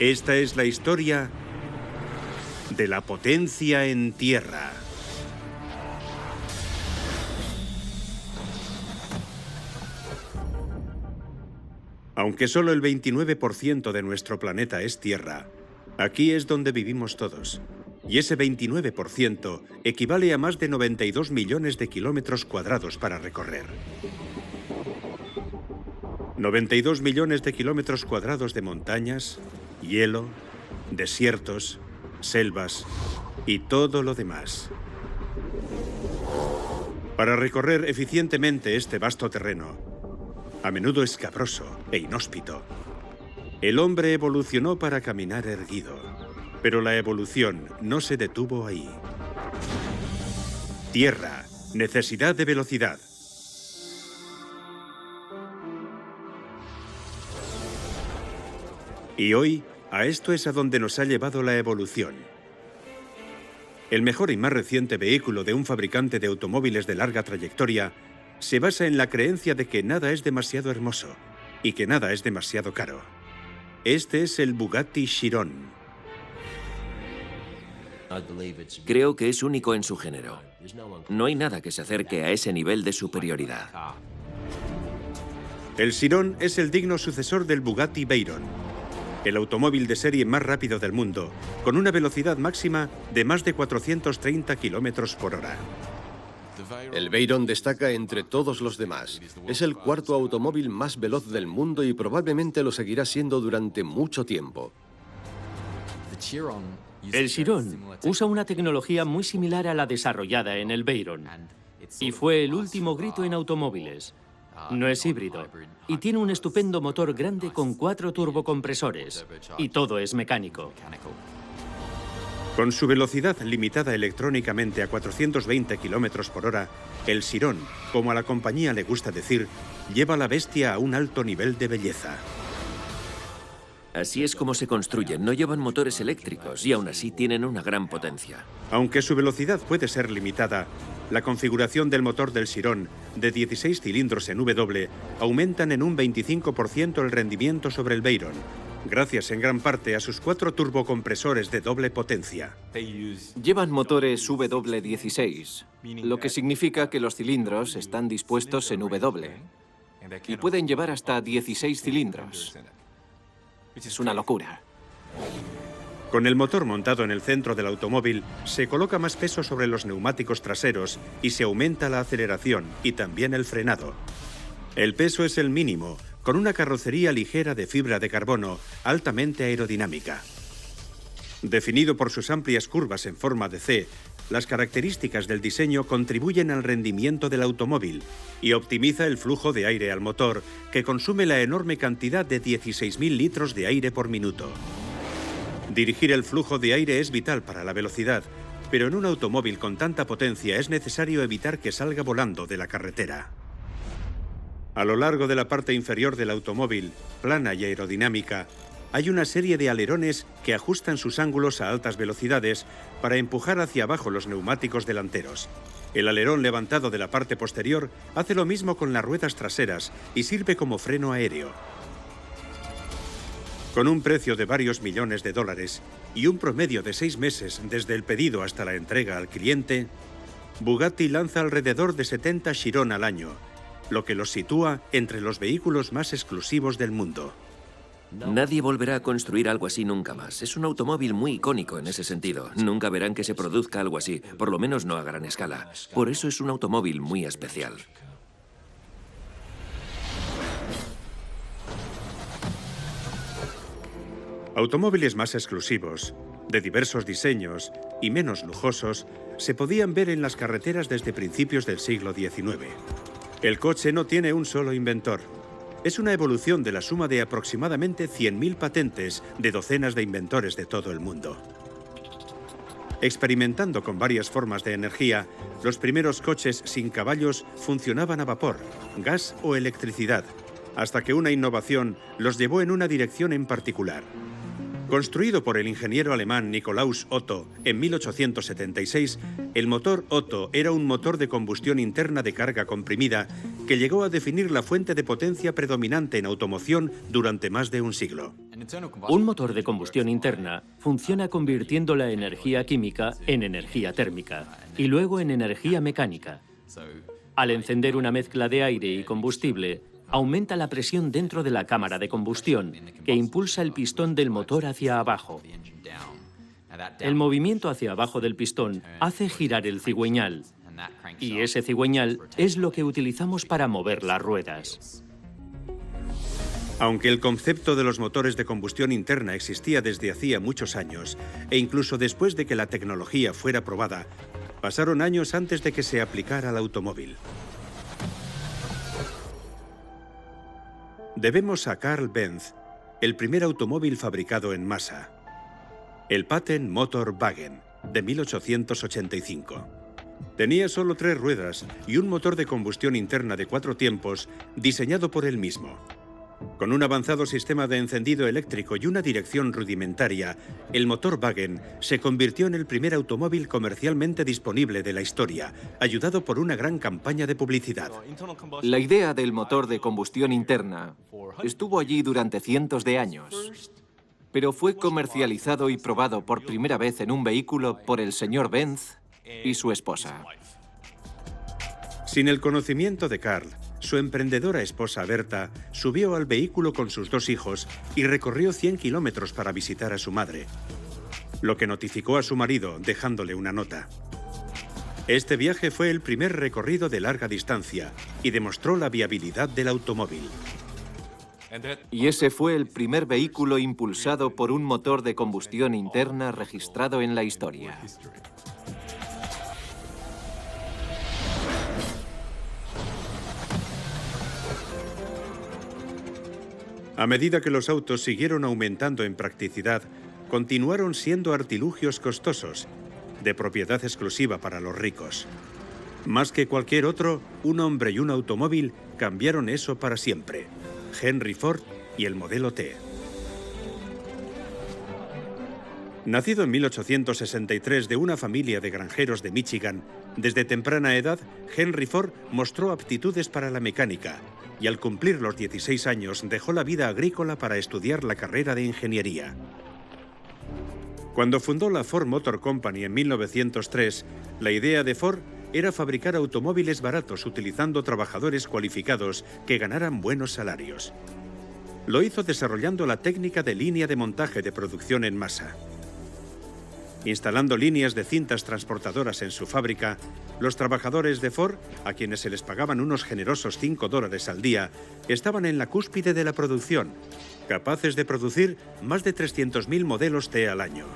Esta es la historia de la potencia en tierra. Aunque solo el 29% de nuestro planeta es tierra, aquí es donde vivimos todos. Y ese 29% equivale a más de 92 millones de kilómetros cuadrados para recorrer. 92 millones de kilómetros cuadrados de montañas, hielo, desiertos, selvas y todo lo demás. Para recorrer eficientemente este vasto terreno, a menudo escabroso e inhóspito, el hombre evolucionó para caminar erguido. Pero la evolución no se detuvo ahí. Tierra, necesidad de velocidad. Y hoy, a esto es a donde nos ha llevado la evolución. El mejor y más reciente vehículo de un fabricante de automóviles de larga trayectoria se basa en la creencia de que nada es demasiado hermoso y que nada es demasiado caro. Este es el Bugatti Chiron. Creo que es único en su género. No hay nada que se acerque a ese nivel de superioridad. El Chiron es el digno sucesor del Bugatti Veyron, el automóvil de serie más rápido del mundo, con una velocidad máxima de más de 430 kilómetros por hora. El Veyron destaca entre todos los demás. Es el cuarto automóvil más veloz del mundo y probablemente lo seguirá siendo durante mucho tiempo. El Chiron usa una tecnología muy similar a la desarrollada en el Veyron y fue el último grito en automóviles. No es híbrido y tiene un estupendo motor grande con 4 turbocompresores y todo es mecánico. Con su velocidad limitada electrónicamente a 420 kilómetros por hora, el Chiron, como a la compañía le gusta decir, lleva la bestia a un alto nivel de belleza. Así es como se construyen, no llevan motores eléctricos y aún así tienen una gran potencia. Aunque su velocidad puede ser limitada, la configuración del motor del Chiron, de 16 cilindros en W, aumentan en un 25% el rendimiento sobre el Veyron, gracias en gran parte a sus 4 turbocompresores de doble potencia. Llevan motores W16, lo que significa que los cilindros están dispuestos en W y pueden llevar hasta 16 cilindros. Es una locura. Con el motor montado en el centro del automóvil, se coloca más peso sobre los neumáticos traseros y se aumenta la aceleración y también el frenado. El peso es el mínimo, con una carrocería ligera de fibra de carbono, altamente aerodinámica. Definido por sus amplias curvas en forma de C, las características del diseño contribuyen al rendimiento del automóvil y optimiza el flujo de aire al motor, que consume la enorme cantidad de 16.000 litros de aire por minuto. Dirigir el flujo de aire es vital para la velocidad, pero en un automóvil con tanta potencia es necesario evitar que salga volando de la carretera. A lo largo de la parte inferior del automóvil, plana y aerodinámica, hay una serie de alerones que ajustan sus ángulos a altas velocidades para empujar hacia abajo los neumáticos delanteros. El alerón levantado de la parte posterior hace lo mismo con las ruedas traseras y sirve como freno aéreo. Con un precio de varios millones de dólares y un promedio de 6 meses desde el pedido hasta la entrega al cliente, Bugatti lanza alrededor de 70 Chiron al año, lo que los sitúa entre los vehículos más exclusivos del mundo. Nadie volverá a construir algo así nunca más. Es un automóvil muy icónico en ese sentido. Nunca verán que se produzca algo así, por lo menos no a gran escala. Por eso es un automóvil muy especial. Automóviles más exclusivos, de diversos diseños y menos lujosos, se podían ver en las carreteras desde principios del siglo XIX. El coche no tiene un solo inventor. Es una evolución de la suma de aproximadamente 100.000 patentes de docenas de inventores de todo el mundo. Experimentando con varias formas de energía, los primeros coches sin caballos funcionaban a vapor, gas o electricidad, hasta que una innovación los llevó en una dirección en particular. Construido por el ingeniero alemán Nikolaus Otto en 1876, el motor Otto era un motor de combustión interna de carga comprimida que llegó a definir la fuente de potencia predominante en automoción durante más de un siglo. Un motor de combustión interna funciona convirtiendo la energía química en energía térmica y luego en energía mecánica. Al encender una mezcla de aire y combustible, aumenta la presión dentro de la cámara de combustión, que impulsa el pistón del motor hacia abajo. El movimiento hacia abajo del pistón hace girar el cigüeñal, y ese cigüeñal es lo que utilizamos para mover las ruedas. Aunque el concepto de los motores de combustión interna existía desde hacía muchos años, e incluso después de que la tecnología fuera probada, pasaron años antes de que se aplicara al automóvil. Debemos a Carl Benz el primer automóvil fabricado en masa, el Patent Motor Wagen, de 1885. Tenía solo 3 ruedas y un motor de combustión interna de 4 tiempos diseñado por él mismo. Con un avanzado sistema de encendido eléctrico y una dirección rudimentaria, el motor Wagen se convirtió en el primer automóvil comercialmente disponible de la historia, ayudado por una gran campaña de publicidad. La idea del motor de combustión interna estuvo allí durante cientos de años, pero fue comercializado y probado por primera vez en un vehículo por el señor Benz y su esposa. Sin el conocimiento de Carl, su emprendedora esposa Berta subió al vehículo con sus 2 hijos y recorrió 100 kilómetros para visitar a su madre, lo que notificó a su marido dejándole una nota. Este viaje fue el primer recorrido de larga distancia y demostró la viabilidad del automóvil. Y ese fue el primer vehículo impulsado por un motor de combustión interna registrado en la historia. A medida que los autos siguieron aumentando en practicidad, continuaron siendo artilugios costosos, de propiedad exclusiva para los ricos. Más que cualquier otro, un hombre y un automóvil cambiaron eso para siempre: Henry Ford y el modelo T. Nacido en 1863 de una familia de granjeros de Michigan, desde temprana edad, Henry Ford mostró aptitudes para la mecánica y al cumplir los 16 años dejó la vida agrícola para estudiar la carrera de ingeniería. Cuando fundó la Ford Motor Company en 1903, la idea de Ford era fabricar automóviles baratos utilizando trabajadores cualificados que ganaran buenos salarios. Lo hizo desarrollando la técnica de línea de montaje de producción en masa. Instalando líneas de cintas transportadoras en su fábrica, los trabajadores de Ford, a quienes se les pagaban unos generosos $5 al día, estaban en la cúspide de la producción, capaces de producir más de 300.000 modelos T al año.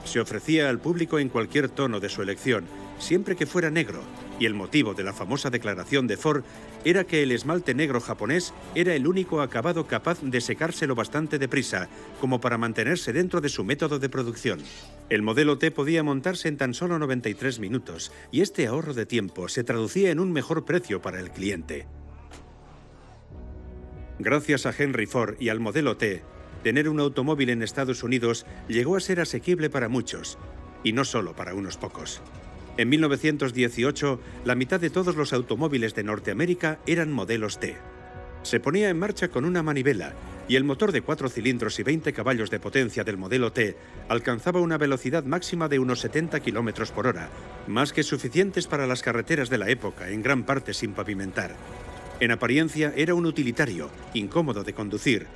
Se ofrecía al público en cualquier tono de su elección, siempre que fuera negro, y el motivo de la famosa declaración de Ford era que el esmalte negro japonés era el único acabado capaz de secarse lo bastante deprisa como para mantenerse dentro de su método de producción. El modelo T podía montarse en tan solo 93 minutos, y este ahorro de tiempo se traducía en un mejor precio para el cliente. Gracias a Henry Ford y al modelo T, tener un automóvil en Estados Unidos llegó a ser asequible para muchos, y no solo para unos pocos. En 1918, la mitad de todos los automóviles de Norteamérica eran modelos T. Se ponía en marcha con una manivela, y el motor de 4 cilindros y 20 caballos de potencia del modelo T alcanzaba una velocidad máxima de unos 70 km por hora, más que suficientes para las carreteras de la época, en gran parte sin pavimentar. En apariencia era un utilitario, incómodo de conducir.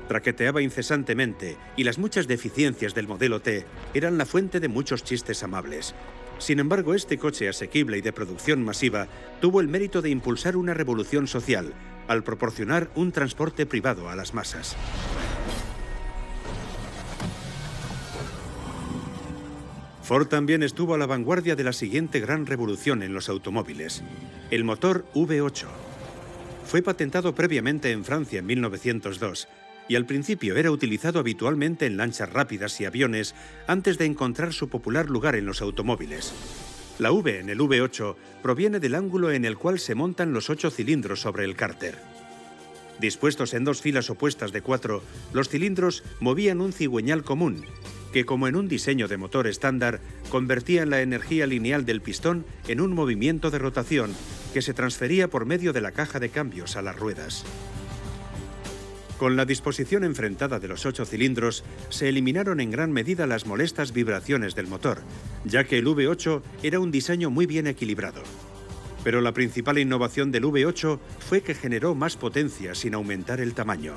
Traqueteaba incesantemente, y las muchas deficiencias del modelo T eran la fuente de muchos chistes amables. Sin embargo, este coche asequible y de producción masiva tuvo el mérito de impulsar una revolución social, al proporcionar un transporte privado a las masas. Ford también estuvo a la vanguardia de la siguiente gran revolución en los automóviles: el motor V8. Fue patentado previamente en Francia en 1902, y al principio era utilizado habitualmente en lanchas rápidas y aviones antes de encontrar su popular lugar en los automóviles. La V en el V8 proviene del ángulo en el cual se montan los 8 cilindros sobre el cárter. Dispuestos en 2 filas opuestas de 4, los cilindros movían un cigüeñal común, que como en un diseño de motor estándar, convertía la energía lineal del pistón en un movimiento de rotación que se transfería por medio de la caja de cambios a las ruedas. Con la disposición enfrentada de los 8 cilindros, se eliminaron en gran medida las molestas vibraciones del motor, ya que el V8 era un diseño muy bien equilibrado. Pero la principal innovación del V8 fue que generó más potencia sin aumentar el tamaño.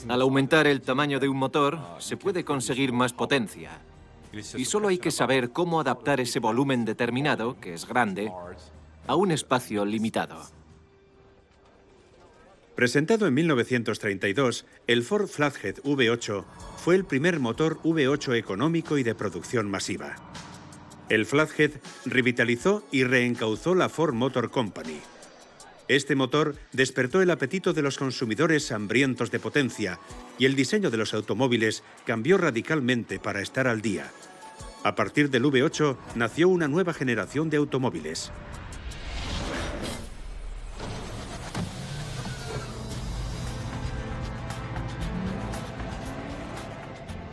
Al aumentar el tamaño de un motor, se puede conseguir más potencia. Y solo hay que saber cómo adaptar ese volumen determinado, que es grande, a un espacio limitado. Presentado en 1932, el Ford Flathead V8 fue el primer motor V8 económico y de producción masiva. El Flathead revitalizó y reencauzó la Ford Motor Company. Este motor despertó el apetito de los consumidores hambrientos de potencia y el diseño de los automóviles cambió radicalmente para estar al día. A partir del V8 nació una nueva generación de automóviles.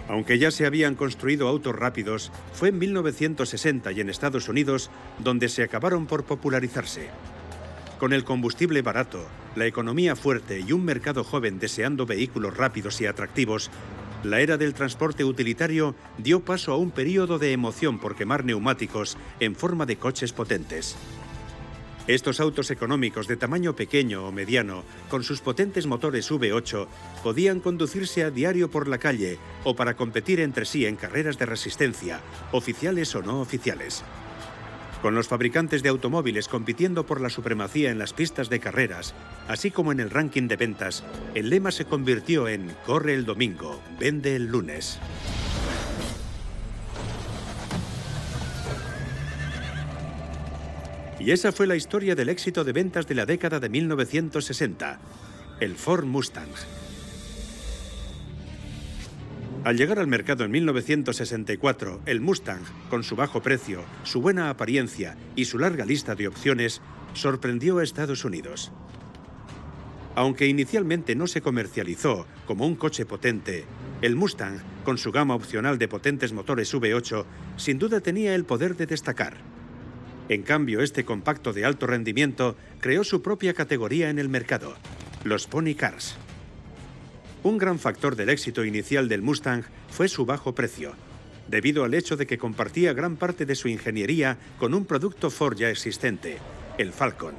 Aunque ya se habían construido autos rápidos, fue en 1960 y en Estados Unidos donde se acabaron por popularizarse. Con el combustible barato, la economía fuerte y un mercado joven deseando vehículos rápidos y atractivos, la era del transporte utilitario dio paso a un período de emoción por quemar neumáticos en forma de coches potentes. Estos autos económicos de tamaño pequeño o mediano, con sus potentes motores V8, podían conducirse a diario por la calle o para competir entre sí en carreras de resistencia, oficiales o no oficiales. Con los fabricantes de automóviles compitiendo por la supremacía en las pistas de carreras, así como en el ranking de ventas, el lema se convirtió en «Corre el domingo, vende el lunes». Y esa fue la historia del éxito de ventas de la década de 1960, el Ford Mustang. Al llegar al mercado en 1964, el Mustang, con su bajo precio, su buena apariencia y su larga lista de opciones, sorprendió a Estados Unidos. Aunque inicialmente no se comercializó como un coche potente, el Mustang, con su gama opcional de potentes motores V8, sin duda tenía el poder de destacar. En cambio, este compacto de alto rendimiento creó su propia categoría en el mercado, los Pony Cars. Un gran factor del éxito inicial del Mustang fue su bajo precio, debido al hecho de que compartía gran parte de su ingeniería con un producto Ford ya existente, el Falcon.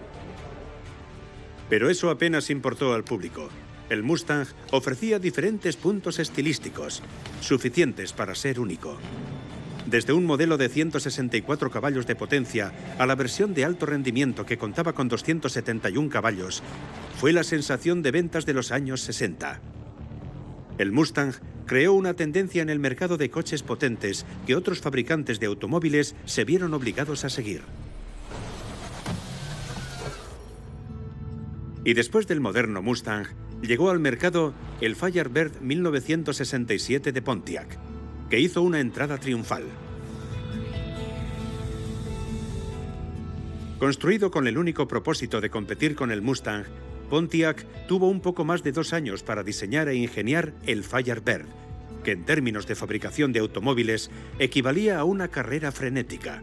Pero eso apenas importó al público. El Mustang ofrecía diferentes puntos estilísticos, suficientes para ser único. Desde un modelo de 164 caballos de potencia a la versión de alto rendimiento que contaba con 271 caballos, fue la sensación de ventas de los años 60. El Mustang creó una tendencia en el mercado de coches potentes que otros fabricantes de automóviles se vieron obligados a seguir. Y después del moderno Mustang, llegó al mercado el Firebird 1967 de Pontiac, que hizo una entrada triunfal. Construido con el único propósito de competir con el Mustang, Pontiac tuvo un poco más de 2 años para diseñar e ingeniar el Firebird, que en términos de fabricación de automóviles equivalía a una carrera frenética.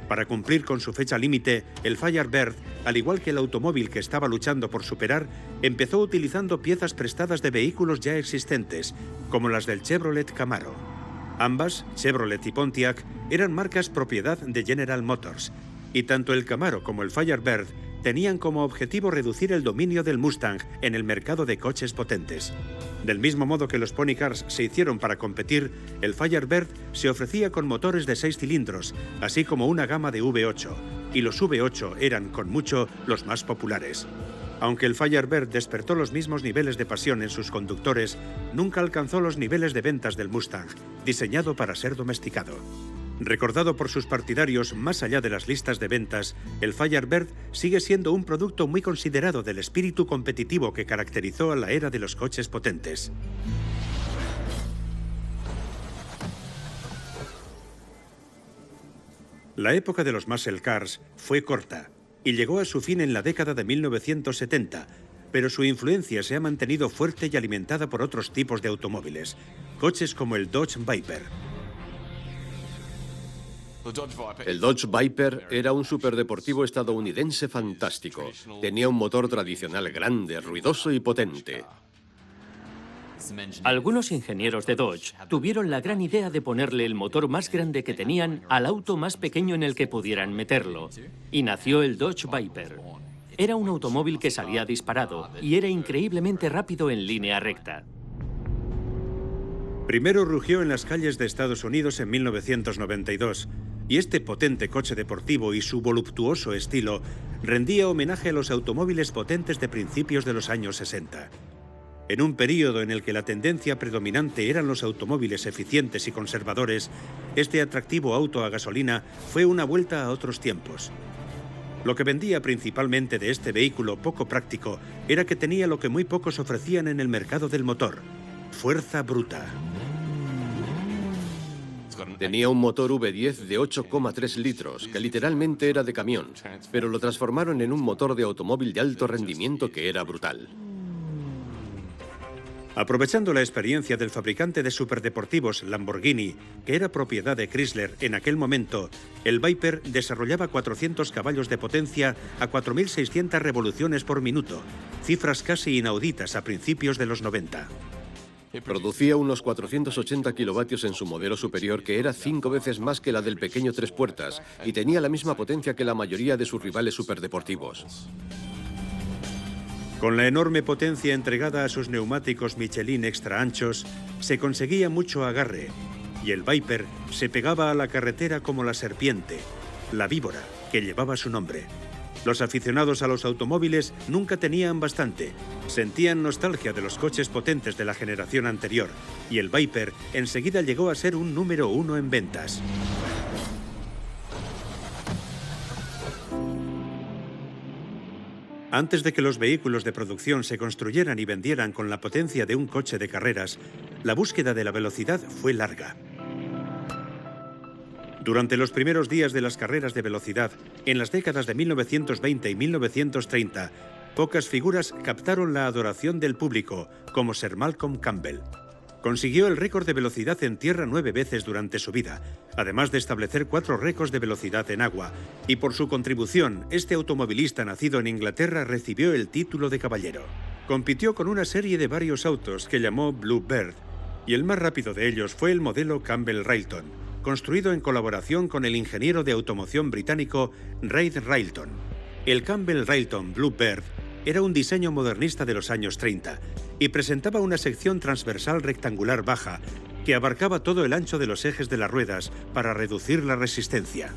Para cumplir con su fecha límite, el Firebird, al igual que el automóvil que estaba luchando por superar, empezó utilizando piezas prestadas de vehículos ya existentes, como las del Chevrolet Camaro. Ambas, Chevrolet y Pontiac, eran marcas propiedad de General Motors, y tanto el Camaro como el Firebird tenían como objetivo reducir el dominio del Mustang en el mercado de coches potentes. Del mismo modo que los Pony Cars se hicieron para competir, el Firebird se ofrecía con motores de 6 cilindros, así como una gama de V8, y los V8 eran, con mucho, los más populares. Aunque el Firebird despertó los mismos niveles de pasión en sus conductores, nunca alcanzó los niveles de ventas del Mustang, diseñado para ser domesticado. Recordado por sus partidarios más allá de las listas de ventas, el Firebird sigue siendo un producto muy considerado del espíritu competitivo que caracterizó a la era de los coches potentes. La época de los muscle cars fue corta y llegó a su fin en la década de 1970, pero su influencia se ha mantenido fuerte y alimentada por otros tipos de automóviles, coches como el Dodge Viper. El Dodge Viper era un superdeportivo estadounidense fantástico. Tenía un motor tradicional grande, ruidoso y potente. Algunos ingenieros de Dodge tuvieron la gran idea de ponerle el motor más grande que tenían al auto más pequeño en el que pudieran meterlo. Y nació el Dodge Viper. Era un automóvil que salía disparado y era increíblemente rápido en línea recta. Primero rugió en las calles de Estados Unidos en 1992, y este potente coche deportivo y su voluptuoso estilo rendía homenaje a los automóviles potentes de principios de los años 60. En un período en el que la tendencia predominante eran los automóviles eficientes y conservadores, este atractivo auto a gasolina fue una vuelta a otros tiempos. Lo que vendía principalmente de este vehículo poco práctico era que tenía lo que muy pocos ofrecían en el mercado del motor: fuerza bruta. Tenía un motor V10 de 8,3 litros, que literalmente era de camión, pero lo transformaron en un motor de automóvil de alto rendimiento que era brutal. Aprovechando la experiencia del fabricante de superdeportivos Lamborghini, que era propiedad de Chrysler en aquel momento, el Viper desarrollaba 400 caballos de potencia a 4.600 revoluciones por minuto, cifras casi inauditas a principios de los 90. Producía unos 480 kilovatios en su modelo superior, que era 5 veces más que la del pequeño tres puertas, y tenía la misma potencia que la mayoría de sus rivales superdeportivos. Con la enorme potencia entregada a sus neumáticos Michelin extra anchos, se conseguía mucho agarre, y el Viper se pegaba a la carretera como la serpiente, la víbora, que llevaba su nombre. Los aficionados a los automóviles nunca tenían bastante. Sentían nostalgia de los coches potentes de la generación anterior, y el Viper enseguida llegó a ser un número 1 en ventas. Antes de que los vehículos de producción se construyeran y vendieran con la potencia de un coche de carreras, la búsqueda de la velocidad fue larga. Durante los primeros días de las carreras de velocidad, en las décadas de 1920 y 1930, pocas figuras captaron la adoración del público, como Sir Malcolm Campbell. Consiguió el récord de velocidad en tierra 9 veces durante su vida, además de establecer 4 récords de velocidad en agua, y por su contribución, este automovilista nacido en Inglaterra recibió el título de caballero. Compitió con una serie de varios autos que llamó Blue Bird, y el más rápido de ellos fue el modelo Campbell Railton, construido en colaboración con el ingeniero de automoción británico Ray Railton. El Campbell Railton Blue Bird era un diseño modernista de los años 30 y presentaba una sección transversal rectangular baja que abarcaba todo el ancho de los ejes de las ruedas para reducir la resistencia.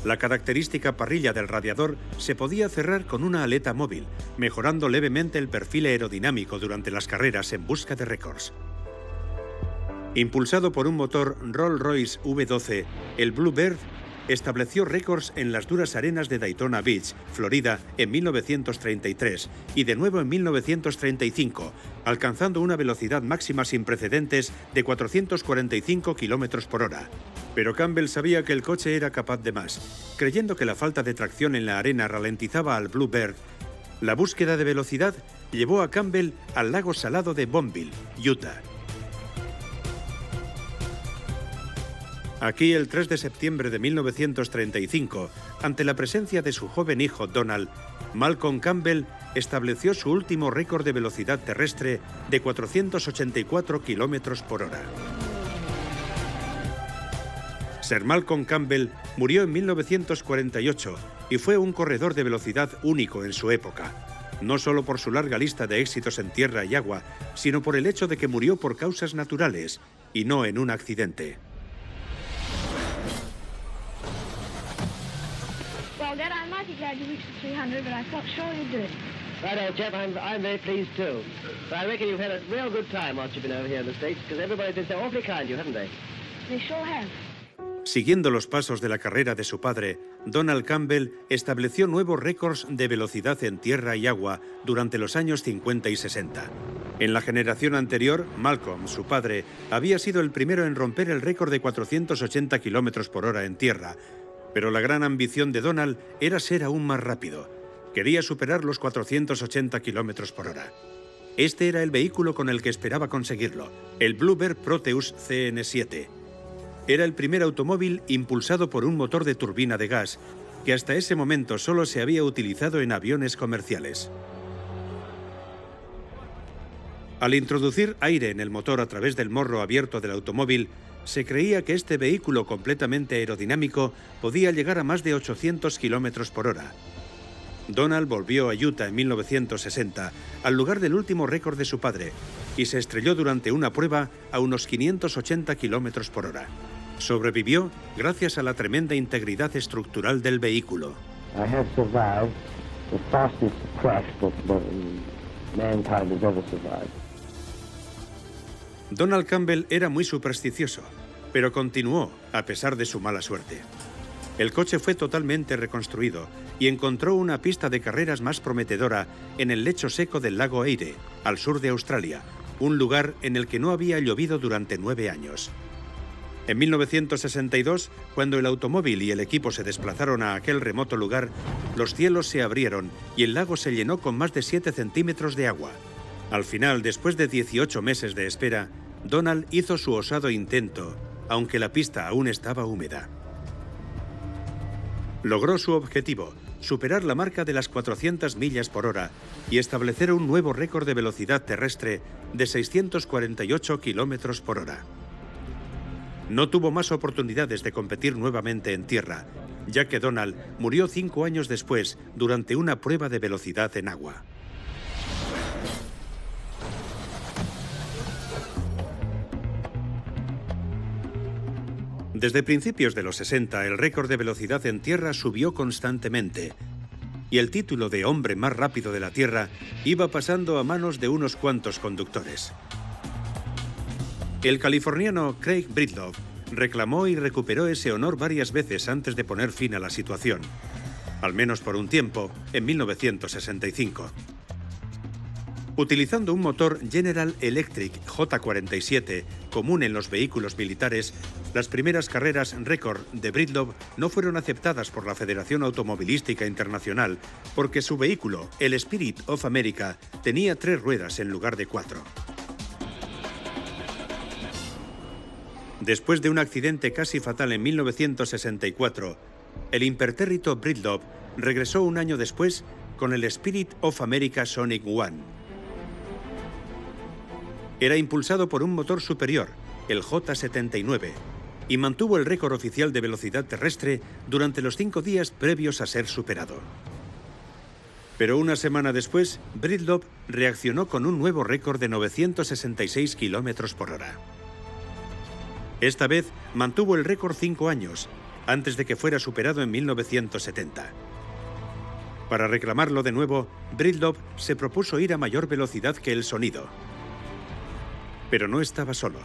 La característica parrilla del radiador se podía cerrar con una aleta móvil, mejorando levemente el perfil aerodinámico durante las carreras en busca de récords. Impulsado por un motor Rolls-Royce V12, el Blue Bird estableció récords en las duras arenas de Daytona Beach, Florida, en 1933 y de nuevo en 1935, alcanzando una velocidad máxima sin precedentes de 445 km por hora. Pero Campbell sabía que el coche era capaz de más. Creyendo que la falta de tracción en la arena ralentizaba al Blue Bird, la búsqueda de velocidad llevó a Campbell al lago salado de Bonneville, Utah. Aquí, el 3 de septiembre de 1935, ante la presencia de su joven hijo Donald, Malcolm Campbell estableció su último récord de velocidad terrestre de 484 km por hora. Sir Malcolm Campbell murió en 1948 y fue un corredor de velocidad único en su época, no solo por su larga lista de éxitos en tierra y agua, sino por el hecho de que murió por causas naturales y no en un accidente. Well, Dad, I'm mighty glad you reached the 300, but I felt sure you'd do it. Right, old chap, I'm very pleased too. But I reckon you've had a real good time whilst you've been over here in the States, because everybody's been so awfully kind to you, haven't they? They sure have. Siguiendo los pasos de la carrera de su padre, Donald Campbell estableció nuevos récords de velocidad en tierra y agua durante los años 50 y 60. En la generación anterior, Malcolm, su padre, había sido el primero en romper el récord de 480 km por hora en tierra, pero la gran ambición de Donald era ser aún más rápido. Quería superar los 480 km por hora. Este era el vehículo con el que esperaba conseguirlo, el Blue Bird Proteus CN7. Era el primer automóvil impulsado por un motor de turbina de gas, que hasta ese momento solo se había utilizado en aviones comerciales. Al introducir aire en el motor a través del morro abierto del automóvil, se creía que este vehículo completamente aerodinámico podía llegar a más de 800 km por hora. Donald volvió a Utah en 1960, al lugar del último récord de su padre, y se estrelló durante una prueba a unos 580 km por hora. Sobrevivió gracias a la tremenda integridad estructural del vehículo. I have survived the fastest crash that mankind has ever survived. Donald Campbell era muy supersticioso, pero continuó a pesar de su mala suerte. El coche fue totalmente reconstruido y encontró una pista de carreras más prometedora en el lecho seco del lago Erie, al sur de Australia, un lugar en el que no había llovido durante 9 años. En 1962, cuando el automóvil y el equipo se desplazaron a aquel remoto lugar, los cielos se abrieron y el lago se llenó con más de 7 centímetros de agua. Al final, después de 18 meses de espera, Donald hizo su osado intento, aunque la pista aún estaba húmeda. Logró su objetivo, superar la marca de las 400 millas por hora y establecer un nuevo récord de velocidad terrestre de 648 kilómetros por hora. No tuvo más oportunidades de competir nuevamente en tierra, ya que Donald murió 5 años después durante una prueba de velocidad en agua. Desde principios de los 60, el récord de velocidad en tierra subió constantemente, y el título de hombre más rápido de la Tierra iba pasando a manos de unos cuantos conductores. El californiano Craig Breedlove reclamó y recuperó ese honor varias veces antes de poner fin a la situación, al menos por un tiempo, en 1965. Utilizando un motor General Electric J47, común en los vehículos militares, las primeras carreras récord de Breedlove no fueron aceptadas por la Federación Automovilística Internacional porque su vehículo, el Spirit of America, tenía 3 ruedas en lugar de 4. Después de un accidente casi fatal en 1964, el impertérrito Breedlove regresó un año después con el Spirit of America Sonic One. Era impulsado por un motor superior, el J79, y mantuvo el récord oficial de velocidad terrestre durante los 5 días previos a ser superado. Pero una semana después, Breedlove reaccionó con un nuevo récord de 966 km por hora. Esta vez mantuvo el récord 5 años, antes de que fuera superado en 1970. Para reclamarlo de nuevo, Breedlove se propuso ir a mayor velocidad que el sonido. Pero no estaba solo.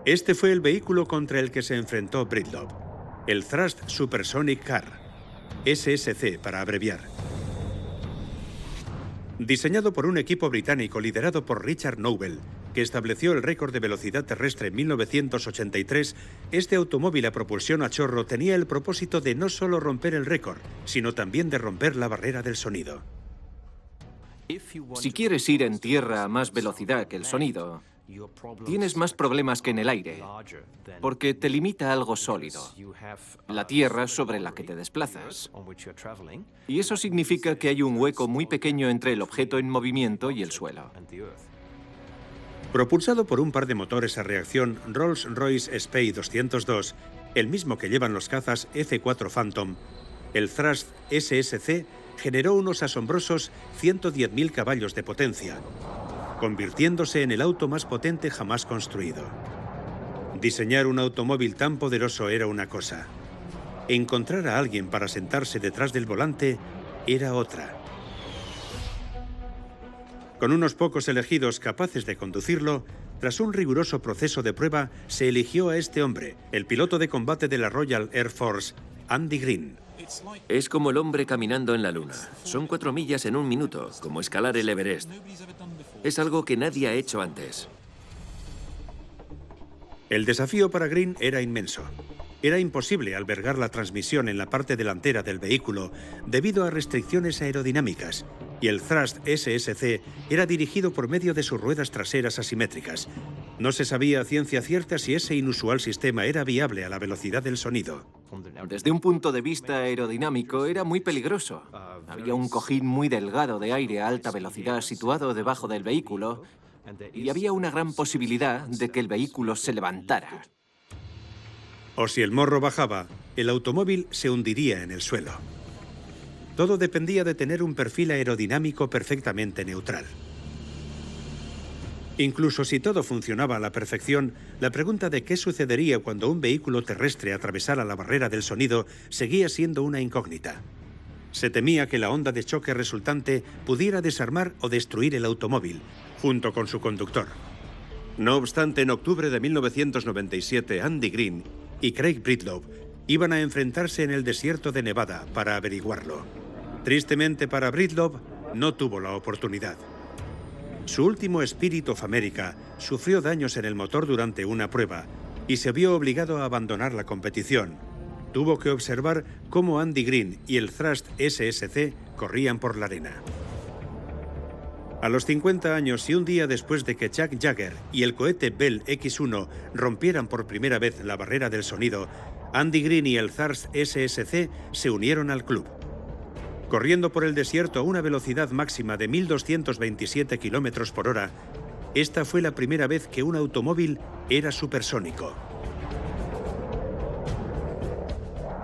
Este fue el vehículo contra el que se enfrentó Breedlove, el Thrust Supersonic Car, SSC para abreviar. Diseñado por un equipo británico liderado por Richard Noble, que estableció el récord de velocidad terrestre en 1983, este automóvil a propulsión a chorro tenía el propósito de no solo romper el récord, sino también de romper la barrera del sonido. Si quieres ir en tierra a más velocidad que el sonido, tienes más problemas que en el aire, porque te limita algo sólido, la tierra sobre la que te desplazas. Y eso significa que hay un hueco muy pequeño entre el objeto en movimiento y el suelo. Propulsado por un par de motores a reacción Rolls-Royce Spey 202, el mismo que llevan los cazas F-4 Phantom, el Thrust SSC generó unos asombrosos 110.000 caballos de potencia, convirtiéndose en el auto más potente jamás construido. Diseñar un automóvil tan poderoso era una cosa. Encontrar a alguien para sentarse detrás del volante era otra. Con unos pocos elegidos capaces de conducirlo, tras un riguroso proceso de prueba, se eligió a este hombre, el piloto de combate de la Royal Air Force, Andy Green. Es como el hombre caminando en la luna. Son 4 millas en 1 minuto, como escalar el Everest. Es algo que nadie ha hecho antes. El desafío para Green era inmenso. Era imposible albergar la transmisión en la parte delantera del vehículo debido a restricciones aerodinámicas, y el Thrust SSC era dirigido por medio de sus ruedas traseras asimétricas. No se sabía a ciencia cierta si ese inusual sistema era viable a la velocidad del sonido. Desde un punto de vista aerodinámico era muy peligroso. Había un cojín muy delgado de aire a alta velocidad situado debajo del vehículo y había una gran posibilidad de que el vehículo se levantara. O si el morro bajaba, el automóvil se hundiría en el suelo. Todo dependía de tener un perfil aerodinámico perfectamente neutral. Incluso si todo funcionaba a la perfección, la pregunta de qué sucedería cuando un vehículo terrestre atravesara la barrera del sonido seguía siendo una incógnita. Se temía que la onda de choque resultante pudiera desarmar o destruir el automóvil, junto con su conductor. No obstante, en octubre de 1997, Andy Green y Craig Breedlove iban a enfrentarse en el desierto de Nevada para averiguarlo. Tristemente para Breedlove, no tuvo la oportunidad. Su último Spirit of America sufrió daños en el motor durante una prueba y se vio obligado a abandonar la competición. Tuvo que observar cómo Andy Green y el Thrust SSC corrían por la arena. A los 50 años y un día después de que Chuck Yeager y el cohete Bell X-1 rompieran por primera vez la barrera del sonido, Andy Green y el Thrust SSC se unieron al club. Corriendo por el desierto a una velocidad máxima de 1.227 km por hora, esta fue la primera vez que un automóvil era supersónico.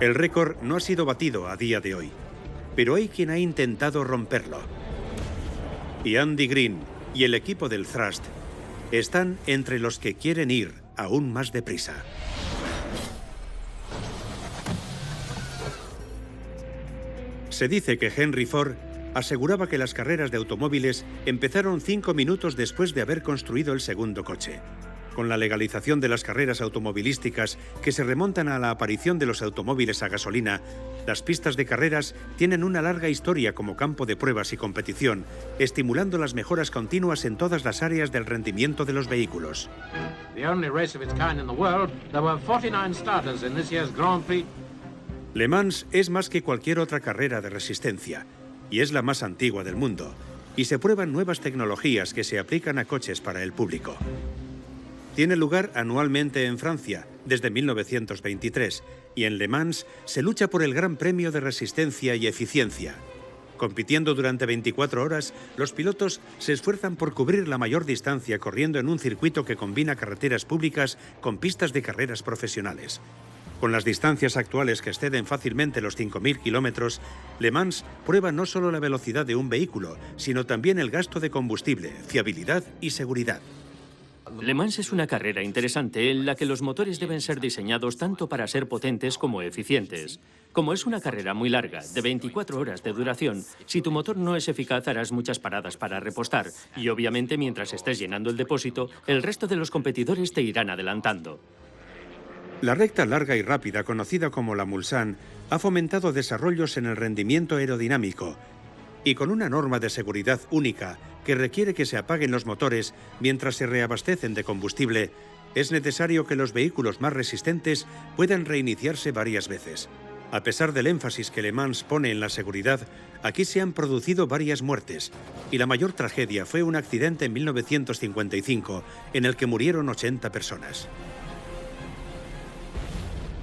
El récord no ha sido batido a día de hoy, pero hay quien ha intentado romperlo. Y Andy Green y el equipo del Thrust están entre los que quieren ir aún más deprisa. Se dice que Henry Ford aseguraba que las carreras de automóviles empezaron 5 minutos después de haber construido el segundo coche. Con la legalización de las carreras automovilísticas que se remontan a la aparición de los automóviles a gasolina, las pistas de carreras tienen una larga historia como campo de pruebas y competición, estimulando las mejoras continuas en todas las áreas del rendimiento de los vehículos. Le Mans es más que cualquier otra carrera de resistencia, y es la más antigua del mundo, y se prueban nuevas tecnologías que se aplican a coches para el público. Tiene lugar anualmente en Francia, desde 1923, y en Le Mans se lucha por el Gran Premio de Resistencia y Eficiencia. Compitiendo durante 24 horas, los pilotos se esfuerzan por cubrir la mayor distancia corriendo en un circuito que combina carreteras públicas con pistas de carreras profesionales. Con las distancias actuales que exceden fácilmente los 5.000 kilómetros, Le Mans prueba no solo la velocidad de un vehículo, sino también el gasto de combustible, fiabilidad y seguridad. Le Mans es una carrera interesante en la que los motores deben ser diseñados tanto para ser potentes como eficientes. Como es una carrera muy larga, de 24 horas de duración, si tu motor no es eficaz harás muchas paradas para repostar y obviamente mientras estés llenando el depósito, el resto de los competidores te irán adelantando. La recta larga y rápida, conocida como la Mulsanne, ha fomentado desarrollos en el rendimiento aerodinámico y con una norma de seguridad única que requiere que se apaguen los motores mientras se reabastecen de combustible, es necesario que los vehículos más resistentes puedan reiniciarse varias veces. A pesar del énfasis que Le Mans pone en la seguridad, aquí se han producido varias muertes, y la mayor tragedia fue un accidente en 1955 en el que murieron 80 personas.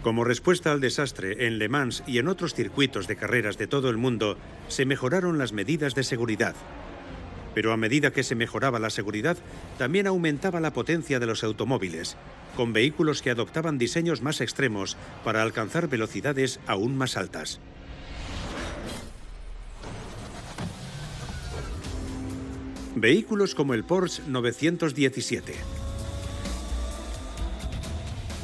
Como respuesta al desastre, en Le Mans y en otros circuitos de carreras de todo el mundo, se mejoraron las medidas de seguridad. Pero a medida que se mejoraba la seguridad, también aumentaba la potencia de los automóviles, con vehículos que adoptaban diseños más extremos para alcanzar velocidades aún más altas. Vehículos como el Porsche 917.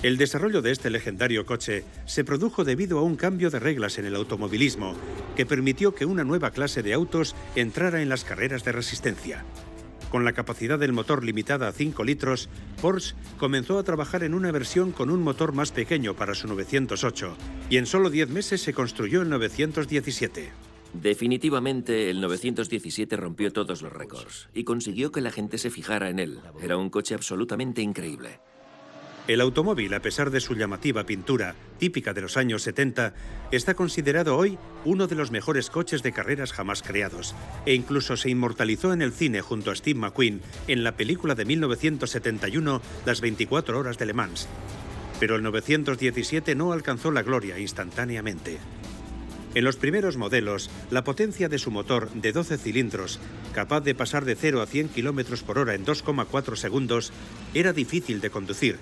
El desarrollo de este legendario coche se produjo debido a un cambio de reglas en el automovilismo que permitió que una nueva clase de autos entrara en las carreras de resistencia. Con la capacidad del motor limitada a 5 litros, Porsche comenzó a trabajar en una versión con un motor más pequeño para su 908 y en solo 10 meses se construyó el 917. Definitivamente el 917 rompió todos los récords y consiguió que la gente se fijara en él. Era un coche absolutamente increíble. El automóvil, a pesar de su llamativa pintura, típica de los años 70, está considerado hoy uno de los mejores coches de carreras jamás creados, e incluso se inmortalizó en el cine junto a Steve McQueen en la película de 1971, Las 24 horas de Le Mans. Pero el 917 no alcanzó la gloria instantáneamente. En los primeros modelos, la potencia de su motor de 12 cilindros, capaz de pasar de 0 a 100 km por hora en 2,4 segundos, era difícil de conducir,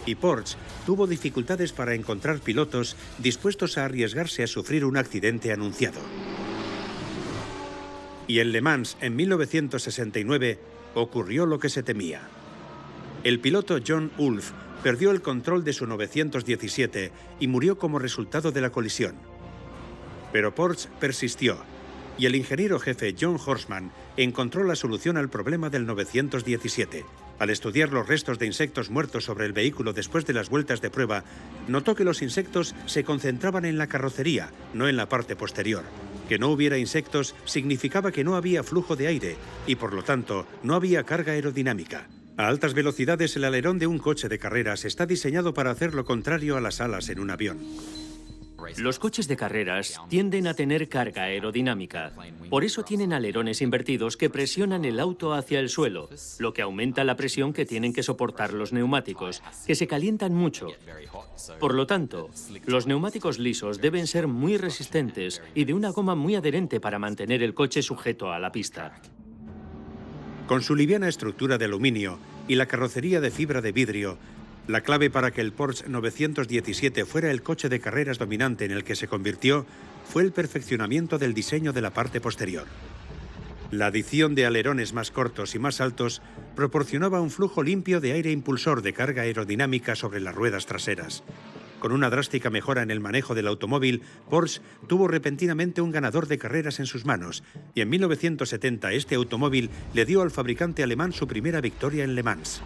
y Porsche tuvo dificultades para encontrar pilotos dispuestos a arriesgarse a sufrir un accidente anunciado. Y en Le Mans, en 1969, ocurrió lo que se temía. El piloto John Ulf perdió el control de su 917 y murió como resultado de la colisión. Pero Porsche persistió, y el ingeniero jefe John Horstman encontró la solución al problema del 917. Al estudiar los restos de insectos muertos sobre el vehículo después de las vueltas de prueba, notó que los insectos se concentraban en la carrocería, no en la parte posterior. Que no hubiera insectos significaba que no había flujo de aire y, por lo tanto, no había carga aerodinámica. A altas velocidades, el alerón de un coche de carreras está diseñado para hacer lo contrario a las alas en un avión. Los coches de carreras tienden a tener carga aerodinámica. Por eso tienen alerones invertidos que presionan el auto hacia el suelo, lo que aumenta la presión que tienen que soportar los neumáticos, que se calientan mucho. Por lo tanto, los neumáticos lisos deben ser muy resistentes y de una goma muy adherente para mantener el coche sujeto a la pista. Con su liviana estructura de aluminio y la carrocería de fibra de vidrio, la clave para que el Porsche 917 fuera el coche de carreras dominante en el que se convirtió fue el perfeccionamiento del diseño de la parte posterior. La adición de alerones más cortos y más altos proporcionaba un flujo limpio de aire impulsor de carga aerodinámica sobre las ruedas traseras. Con una drástica mejora en el manejo del automóvil, Porsche tuvo repentinamente un ganador de carreras en sus manos, y en 1970 este automóvil le dio al fabricante alemán su primera victoria en Le Mans.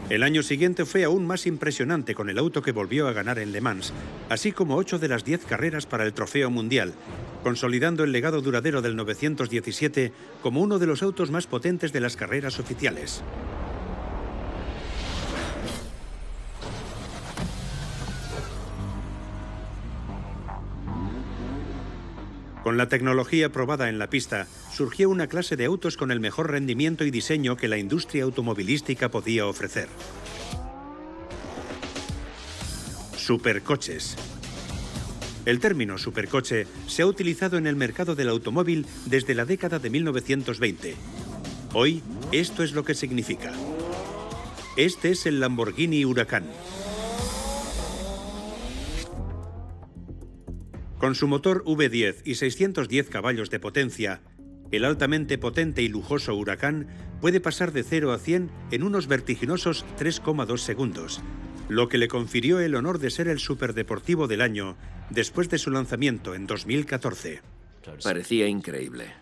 El año siguiente fue aún más impresionante con el auto que volvió a ganar en Le Mans, así como 8 de las 10 carreras para el Trofeo Mundial, consolidando el legado duradero del 917 como uno de los autos más potentes de las carreras oficiales. Con la tecnología probada en la pista, surgió una clase de autos con el mejor rendimiento y diseño que la industria automovilística podía ofrecer. Supercoches. El término supercoche se ha utilizado en el mercado del automóvil desde la década de 1920. Hoy, esto es lo que significa. Este es el Lamborghini Huracán. Con su motor V10 y 610 caballos de potencia, el altamente potente y lujoso Huracán puede pasar de 0 a 100 en unos vertiginosos 3,2 segundos, lo que le confirió el honor de ser el superdeportivo del año después de su lanzamiento en 2014. Parecía increíble.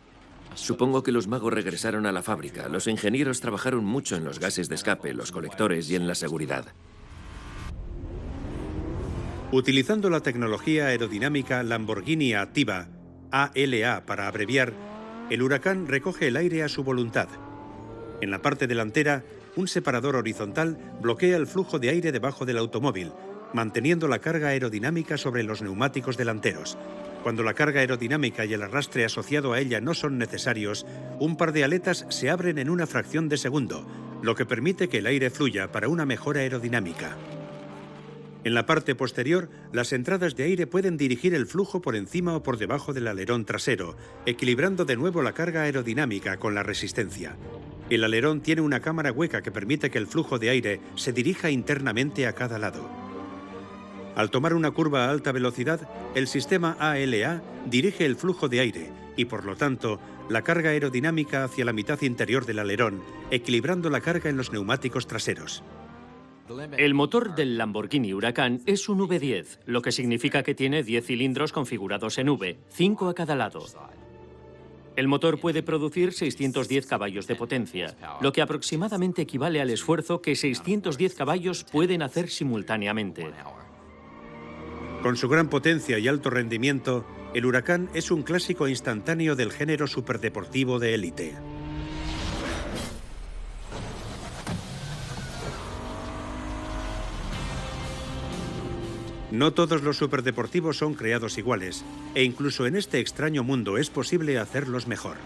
Supongo que los magos regresaron a la fábrica. Los ingenieros trabajaron mucho en los gases de escape, los colectores y en la seguridad. Utilizando la tecnología aerodinámica Lamborghini Attiva, ALA para abreviar, el Huracán recoge el aire a su voluntad. En la parte delantera, un separador horizontal bloquea el flujo de aire debajo del automóvil, manteniendo la carga aerodinámica sobre los neumáticos delanteros. Cuando la carga aerodinámica y el arrastre asociado a ella no son necesarios, un par de aletas se abren en una fracción de segundo, lo que permite que el aire fluya para una mejor aerodinámica. En la parte posterior, las entradas de aire pueden dirigir el flujo por encima o por debajo del alerón trasero, equilibrando de nuevo la carga aerodinámica con la resistencia. El alerón tiene una cámara hueca que permite que el flujo de aire se dirija internamente a cada lado. Al tomar una curva a alta velocidad, el sistema ALA dirige el flujo de aire y, por lo tanto, la carga aerodinámica hacia la mitad interior del alerón, equilibrando la carga en los neumáticos traseros. El motor del Lamborghini Huracán es un V10, lo que significa que tiene 10 cilindros configurados en V, 5 a cada lado. El motor puede producir 610 caballos de potencia, lo que aproximadamente equivale al esfuerzo que 610 caballos pueden hacer simultáneamente. Con su gran potencia y alto rendimiento, el Huracán es un clásico instantáneo del género superdeportivo de élite. No todos los superdeportivos son creados iguales, e incluso en este extraño mundo es posible hacerlos mejor.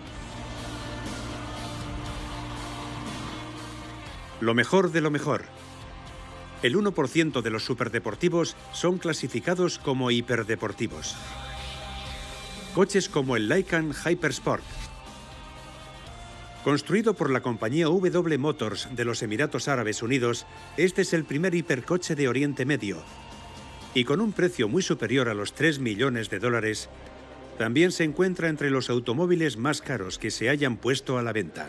Lo mejor de lo mejor. El 1% de los superdeportivos son clasificados como hiperdeportivos. Coches como el Lykan Hypersport. Construido por la compañía W Motors de los Emiratos Árabes Unidos, este es el primer hipercoche de Oriente Medio. Y con un precio muy superior a los 3 millones de dólares, también se encuentra entre los automóviles más caros que se hayan puesto a la venta.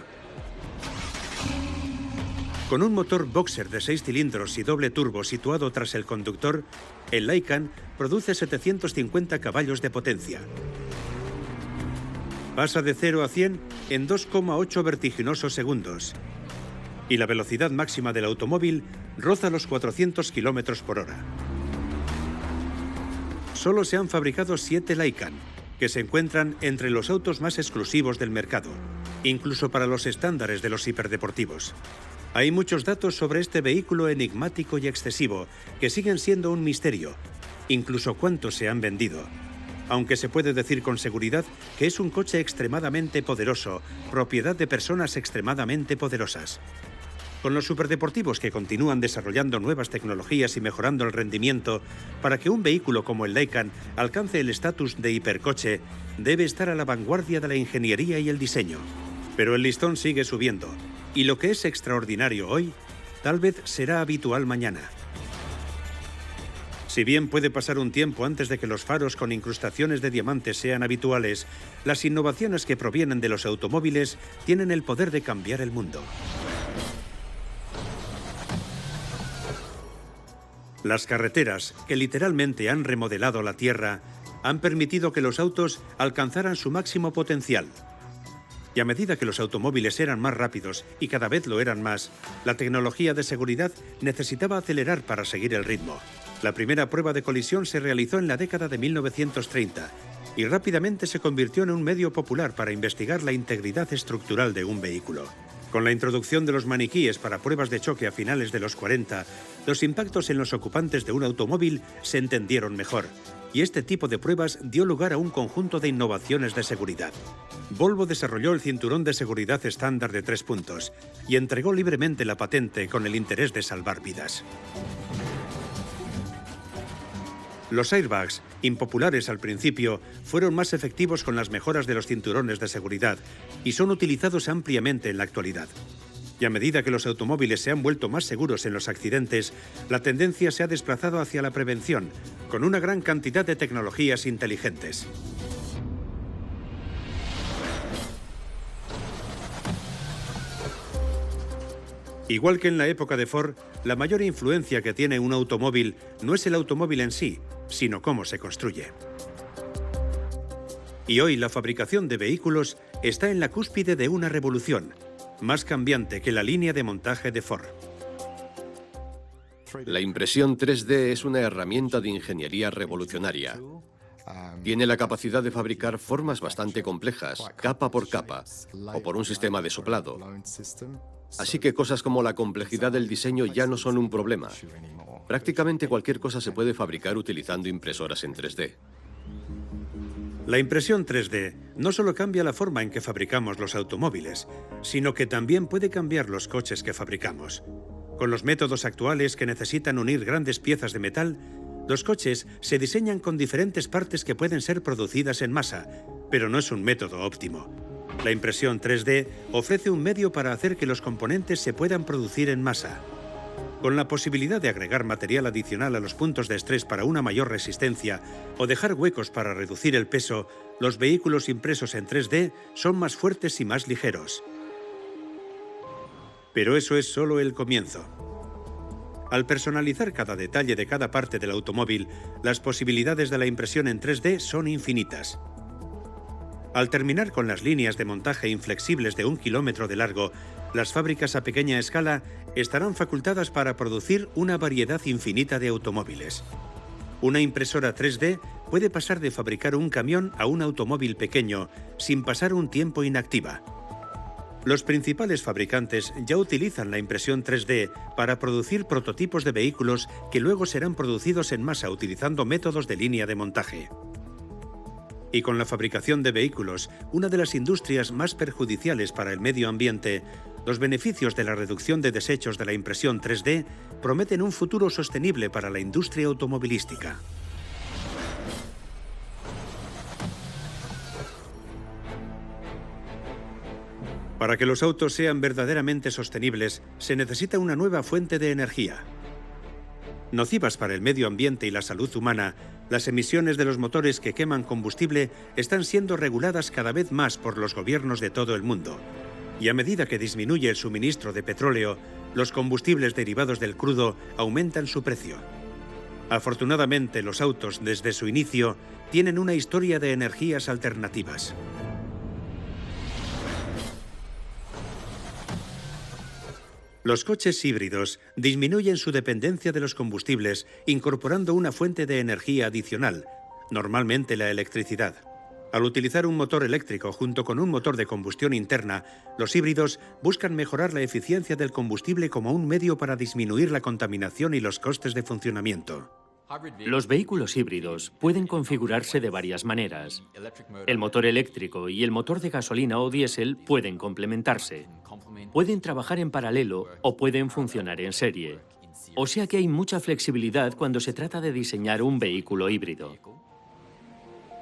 Con un motor boxer de 6 cilindros y doble turbo situado tras el conductor, el Lykan produce 750 caballos de potencia. Pasa de 0 a 100 en 2,8 vertiginosos segundos. Y la velocidad máxima del automóvil roza los 400 km por hora. Solo se han fabricado 7 Lykan, que se encuentran entre los autos más exclusivos del mercado, incluso para los estándares de los hiperdeportivos. Hay muchos datos sobre este vehículo enigmático y excesivo que siguen siendo un misterio, incluso cuántos se han vendido. Aunque se puede decir con seguridad que es un coche extremadamente poderoso, propiedad de personas extremadamente poderosas. Con los superdeportivos que continúan desarrollando nuevas tecnologías y mejorando el rendimiento, para que un vehículo como el Lykan alcance el estatus de hipercoche, debe estar a la vanguardia de la ingeniería y el diseño. Pero el listón sigue subiendo, y lo que es extraordinario hoy, tal vez será habitual mañana. Si bien puede pasar un tiempo antes de que los faros con incrustaciones de diamantes sean habituales, las innovaciones que provienen de los automóviles tienen el poder de cambiar el mundo. Las carreteras, que literalmente han remodelado la Tierra, han permitido que los autos alcanzaran su máximo potencial. Y a medida que los automóviles eran más rápidos y cada vez lo eran más, la tecnología de seguridad necesitaba acelerar para seguir el ritmo. La primera prueba de colisión se realizó en la década de 1930 y rápidamente se convirtió en un medio popular para investigar la integridad estructural de un vehículo. Con la introducción de los maniquíes para pruebas de choque a finales de los 40, los impactos en los ocupantes de un automóvil se entendieron mejor, y este tipo de pruebas dio lugar a un conjunto de innovaciones de seguridad. Volvo desarrolló el cinturón de seguridad estándar de 3 puntos y entregó libremente la patente con el interés de salvar vidas. Los airbags, impopulares al principio, fueron más efectivos con las mejoras de los cinturones de seguridad y son utilizados ampliamente en la actualidad. Y a medida que los automóviles se han vuelto más seguros en los accidentes, la tendencia se ha desplazado hacia la prevención, con una gran cantidad de tecnologías inteligentes. Igual que en la época de Ford, la mayor influencia que tiene un automóvil no es el automóvil en sí, sino cómo se construye. Y hoy la fabricación de vehículos está en la cúspide de una revolución, más cambiante que la línea de montaje de Ford. La impresión 3D es una herramienta de ingeniería revolucionaria. Tiene la capacidad de fabricar formas bastante complejas, capa por capa, o por un sistema de soplado. Así que cosas como la complejidad del diseño ya no son un problema. Prácticamente cualquier cosa se puede fabricar utilizando impresoras en 3D. La impresión 3D no solo cambia la forma en que fabricamos los automóviles, sino que también puede cambiar los coches que fabricamos. Con los métodos actuales que necesitan unir grandes piezas de metal, los coches se diseñan con diferentes partes que pueden ser producidas en masa, pero no es un método óptimo. La impresión 3D ofrece un medio para hacer que los componentes se puedan producir en masa. Con la posibilidad de agregar material adicional a los puntos de estrés para una mayor resistencia o dejar huecos para reducir el peso, los vehículos impresos en 3D son más fuertes y más ligeros. Pero eso es solo el comienzo. Al personalizar cada detalle de cada parte del automóvil, las posibilidades de la impresión en 3D son infinitas. Al terminar con las líneas de montaje inflexibles de 1 kilómetro de largo, las fábricas a pequeña escala estarán facultadas para producir una variedad infinita de automóviles. Una impresora 3D puede pasar de fabricar un camión a un automóvil pequeño sin pasar un tiempo inactiva. Los principales fabricantes ya utilizan la impresión 3D para producir prototipos de vehículos que luego serán producidos en masa utilizando métodos de línea de montaje. Y con la fabricación de vehículos, una de las industrias más perjudiciales para el medio ambiente, los beneficios de la reducción de desechos de la impresión 3D prometen un futuro sostenible para la industria automovilística. Para que los autos sean verdaderamente sostenibles, se necesita una nueva fuente de energía. Nocivas para el medio ambiente y la salud humana, las emisiones de los motores que queman combustible están siendo reguladas cada vez más por los gobiernos de todo el mundo. Y a medida que disminuye el suministro de petróleo, los combustibles derivados del crudo aumentan su precio. Afortunadamente, los autos, desde su inicio, tienen una historia de energías alternativas. Los coches híbridos disminuyen su dependencia de los combustibles incorporando una fuente de energía adicional, normalmente la electricidad. Al utilizar un motor eléctrico junto con un motor de combustión interna, los híbridos buscan mejorar la eficiencia del combustible como un medio para disminuir la contaminación y los costes de funcionamiento. Los vehículos híbridos pueden configurarse de varias maneras. El motor eléctrico y el motor de gasolina o diésel pueden complementarse. Pueden trabajar en paralelo o pueden funcionar en serie. O sea que hay mucha flexibilidad cuando se trata de diseñar un vehículo híbrido.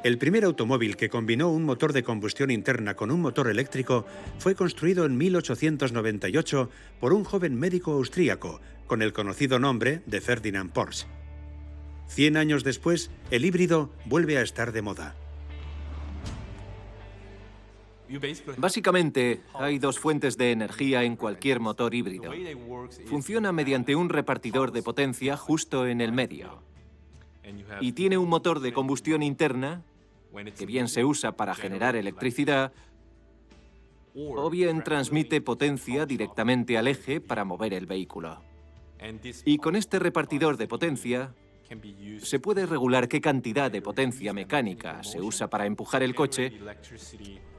El primer automóvil que combinó un motor de combustión interna con un motor eléctrico fue construido en 1898 por un joven médico austríaco con el conocido nombre de Ferdinand Porsche. 100 años después, el híbrido vuelve a estar de moda. Básicamente, hay dos fuentes de energía en cualquier motor híbrido. Funciona mediante un repartidor de potencia justo en el medio. Y tiene un motor de combustión interna, que bien se usa para generar electricidad, o bien transmite potencia directamente al eje para mover el vehículo. Y con este repartidor de potencia, se puede regular qué cantidad de potencia mecánica se usa para empujar el coche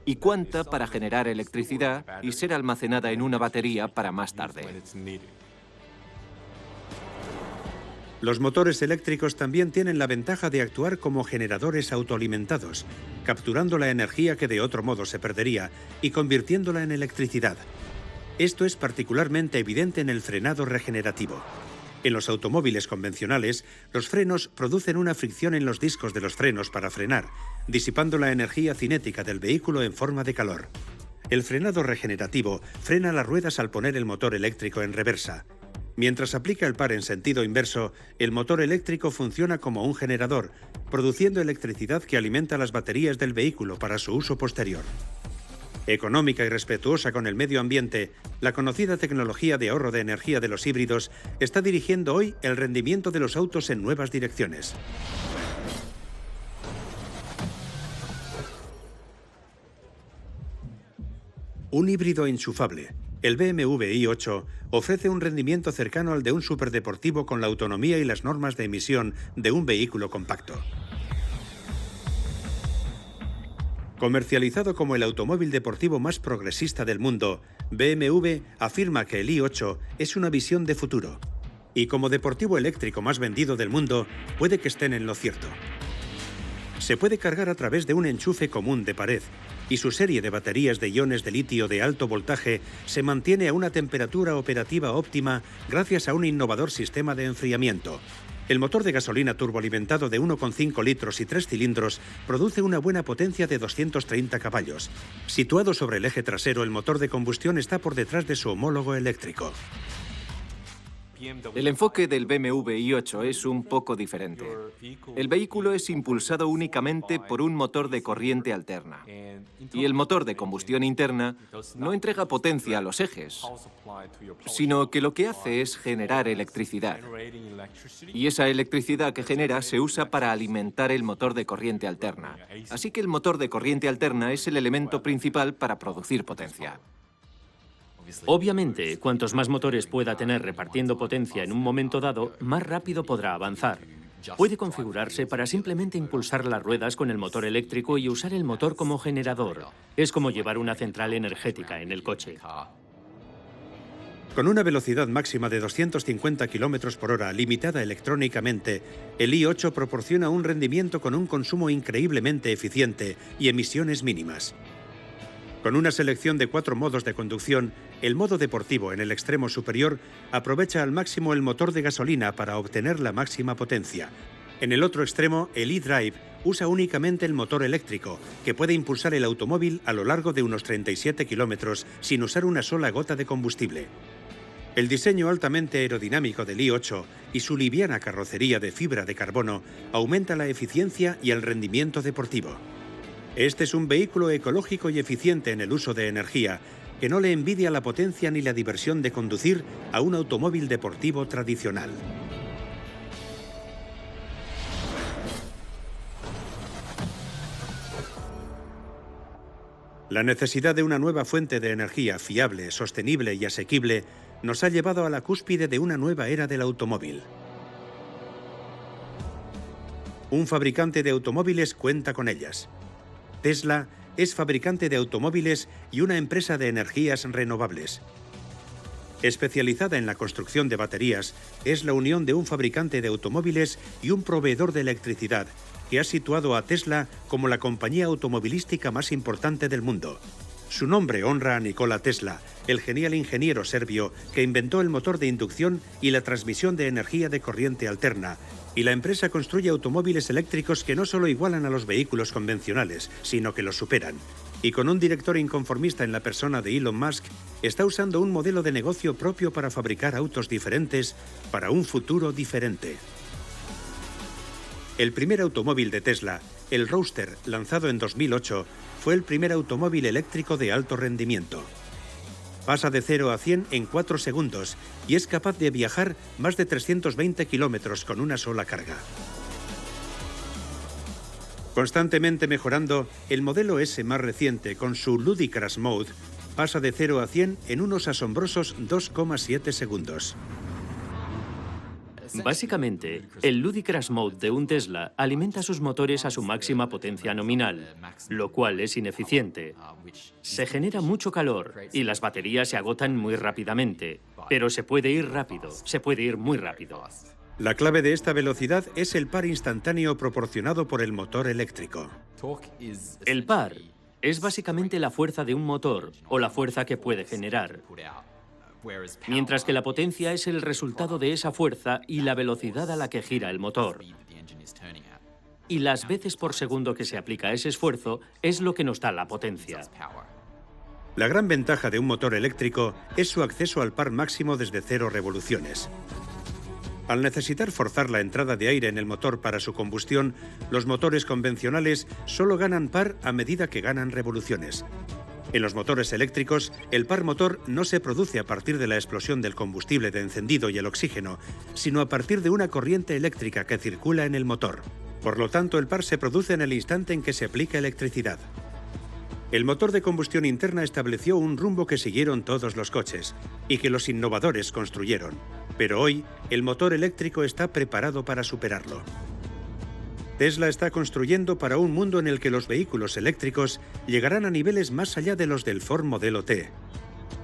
y cuánta para generar electricidad y ser almacenada en una batería para más tarde. Los motores eléctricos también tienen la ventaja de actuar como generadores autoalimentados, capturando la energía que de otro modo se perdería y convirtiéndola en electricidad. Esto es particularmente evidente en el frenado regenerativo. En los automóviles convencionales, los frenos producen una fricción en los discos de los frenos para frenar, disipando la energía cinética del vehículo en forma de calor. El frenado regenerativo frena las ruedas al poner el motor eléctrico en reversa. Mientras aplica el par en sentido inverso, el motor eléctrico funciona como un generador, produciendo electricidad que alimenta las baterías del vehículo para su uso posterior. Económica y respetuosa con el medio ambiente, la conocida tecnología de ahorro de energía de los híbridos está dirigiendo hoy el rendimiento de los autos en nuevas direcciones. Un híbrido enchufable, el BMW i8, ofrece un rendimiento cercano al de un superdeportivo con la autonomía y las normas de emisión de un vehículo compacto. Comercializado como el automóvil deportivo más progresista del mundo, BMW afirma que el i8 es una visión de futuro. Y como deportivo eléctrico más vendido del mundo, puede que estén en lo cierto. Se puede cargar a través de un enchufe común de pared, y su serie de baterías de iones de litio de alto voltaje se mantiene a una temperatura operativa óptima gracias a un innovador sistema de enfriamiento. El motor de gasolina turboalimentado de 1,5 litros y 3 cilindros produce una buena potencia de 230 caballos. Situado sobre el eje trasero, el motor de combustión está por detrás de su homólogo eléctrico. El enfoque del BMW i8 es un poco diferente. El vehículo es impulsado únicamente por un motor de corriente alterna. Y el motor de combustión interna no entrega potencia a los ejes, sino que lo que hace es generar electricidad. Y esa electricidad que genera se usa para alimentar el motor de corriente alterna. Así que el motor de corriente alterna es el elemento principal para producir potencia. Obviamente, cuantos más motores pueda tener repartiendo potencia en un momento dado, más rápido podrá avanzar. Puede configurarse para simplemente impulsar las ruedas con el motor eléctrico y usar el motor como generador. Es como llevar una central energética en el coche. Con una velocidad máxima de 250 km por hora, limitada electrónicamente, el i8 proporciona un rendimiento con un consumo increíblemente eficiente y emisiones mínimas. Con una selección de 4 modos de conducción, el modo deportivo en el extremo superior aprovecha al máximo el motor de gasolina para obtener la máxima potencia. En el otro extremo, el eDrive usa únicamente el motor eléctrico, que puede impulsar el automóvil a lo largo de unos 37 kilómetros sin usar una sola gota de combustible. El diseño altamente aerodinámico del i8 y su liviana carrocería de fibra de carbono aumenta la eficiencia y el rendimiento deportivo. Este es un vehículo ecológico y eficiente en el uso de energía, que no le envidia la potencia ni la diversión de conducir a un automóvil deportivo tradicional. La necesidad de una nueva fuente de energía fiable, sostenible y asequible nos ha llevado a la cúspide de una nueva era del automóvil. Un fabricante de automóviles cuenta con ellas. Tesla es fabricante de automóviles y una empresa de energías renovables. Especializada en la construcción de baterías, es la unión de un fabricante de automóviles y un proveedor de electricidad, que ha situado a Tesla como la compañía automovilística más importante del mundo. Su nombre honra a Nikola Tesla, el genial ingeniero serbio que inventó el motor de inducción y la transmisión de energía de corriente alterna, y la empresa construye automóviles eléctricos que no solo igualan a los vehículos convencionales, sino que los superan. Y con un director inconformista en la persona de Elon Musk, está usando un modelo de negocio propio para fabricar autos diferentes para un futuro diferente. El primer automóvil de Tesla, el Roadster, lanzado en 2008, fue el primer automóvil eléctrico de alto rendimiento. Pasa de 0 a 100 en 4 segundos y es capaz de viajar más de 320 kilómetros con una sola carga. Constantemente mejorando, el modelo S más reciente, con su Ludicrous Mode, pasa de 0 a 100 en unos asombrosos 2,7 segundos. Básicamente, el Ludicrous Mode de un Tesla alimenta sus motores a su máxima potencia nominal, lo cual es ineficiente. Se genera mucho calor y las baterías se agotan muy rápidamente, pero se puede ir rápido, se puede ir muy rápido. La clave de esta velocidad es el par instantáneo proporcionado por el motor eléctrico. El par es básicamente la fuerza de un motor o la fuerza que puede generar, mientras que la potencia es el resultado de esa fuerza y la velocidad a la que gira el motor. Y las veces por segundo que se aplica ese esfuerzo es lo que nos da la potencia. La gran ventaja de un motor eléctrico es su acceso al par máximo desde 0 revoluciones. Al necesitar forzar la entrada de aire en el motor para su combustión, los motores convencionales solo ganan par a medida que ganan revoluciones. En los motores eléctricos, el par motor no se produce a partir de la explosión del combustible de encendido y el oxígeno, sino a partir de una corriente eléctrica que circula en el motor. Por lo tanto, el par se produce en el instante en que se aplica electricidad. El motor de combustión interna estableció un rumbo que siguieron todos los coches y que los innovadores construyeron. Pero hoy, el motor eléctrico está preparado para superarlo. Tesla está construyendo para un mundo en el que los vehículos eléctricos llegarán a niveles más allá de los del Ford Modelo T.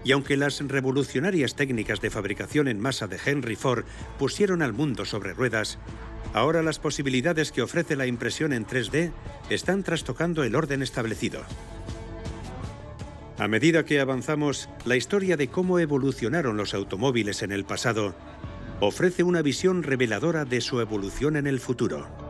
Y aunque las revolucionarias técnicas de fabricación en masa de Henry Ford pusieron al mundo sobre ruedas, ahora las posibilidades que ofrece la impresión en 3D están trastocando el orden establecido. A medida que avanzamos, la historia de cómo evolucionaron los automóviles en el pasado ofrece una visión reveladora de su evolución en el futuro.